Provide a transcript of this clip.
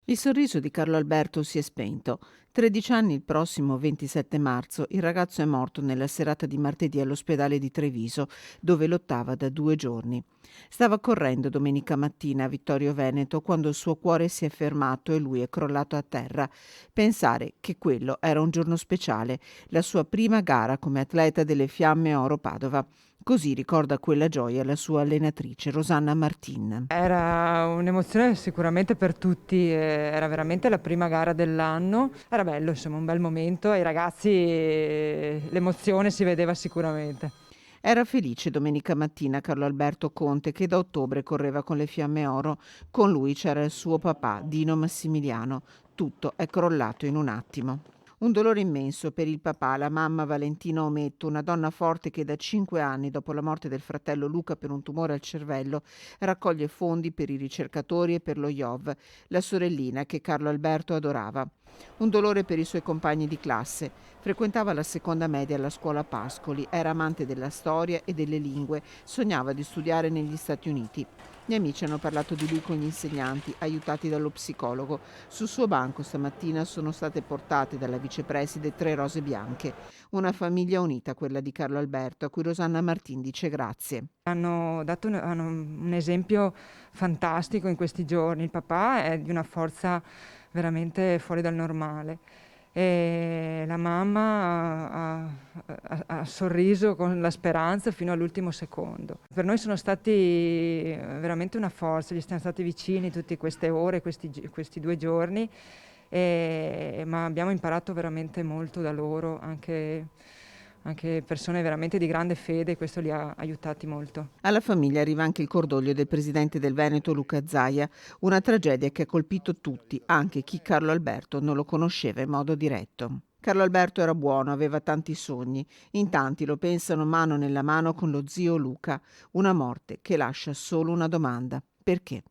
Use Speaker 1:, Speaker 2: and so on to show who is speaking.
Speaker 1: Il sorriso di Carlo Alberto si è spento. 13 anni il prossimo 27 marzo, il ragazzo è morto nella serata di martedì all'ospedale di Treviso, dove lottava da 2 giorni. Stava correndo domenica mattina a Vittorio Veneto quando il suo cuore si è fermato e lui è crollato a terra. Pensare che quello era un giorno speciale, la sua prima gara come atleta delle Fiamme Oro Padova. Così ricorda quella gioia la sua allenatrice Rosanna Martin.
Speaker 2: Era un'emozione sicuramente per tutti, era veramente la prima gara dell'anno. Era bello, insomma, un bel momento. Ai ragazzi l'emozione si vedeva sicuramente.
Speaker 1: Era felice domenica mattina Carlo Alberto Conte che da ottobre correva con le Fiamme Oro. Con lui c'era il suo papà, Dino Massimiliano. Tutto è crollato in un attimo. Un dolore immenso per il papà, la mamma Valentina Ometto, una donna forte che da 5 anni, dopo la morte del fratello Luca per un tumore al cervello, raccoglie fondi per i ricercatori e per lo IOV, la sorellina che Carlo Alberto adorava. Un dolore per i suoi compagni di classe. Frequentava la seconda media alla scuola Pascoli, era amante della storia e delle lingue, sognava di studiare negli Stati Uniti. Gli amici hanno parlato di lui con gli insegnanti, aiutati dallo psicologo. Sul suo banco stamattina sono state portate dalla vicepreside 3 rose bianche. Una famiglia unita, quella di Carlo Alberto, a cui Rosanna Martin dice grazie.
Speaker 2: Hanno un esempio fantastico in questi giorni. Il papà è di una forza veramente fuori dal normale. E la mamma ha sorriso con la speranza fino all'ultimo secondo. Per noi sono stati veramente una forza, gli siamo stati vicini tutte queste ore, questi 2 giorni, ma abbiamo imparato veramente molto da loro, anche persone veramente di grande fede, questo li ha aiutati molto.
Speaker 1: Alla famiglia arriva anche il cordoglio del presidente del Veneto Luca Zaia, una tragedia che ha colpito tutti, anche chi Carlo Alberto non lo conosceva in modo diretto. Carlo Alberto era buono, aveva tanti sogni, in tanti lo pensano mano nella mano con lo zio Luca, una morte che lascia solo una domanda: perché?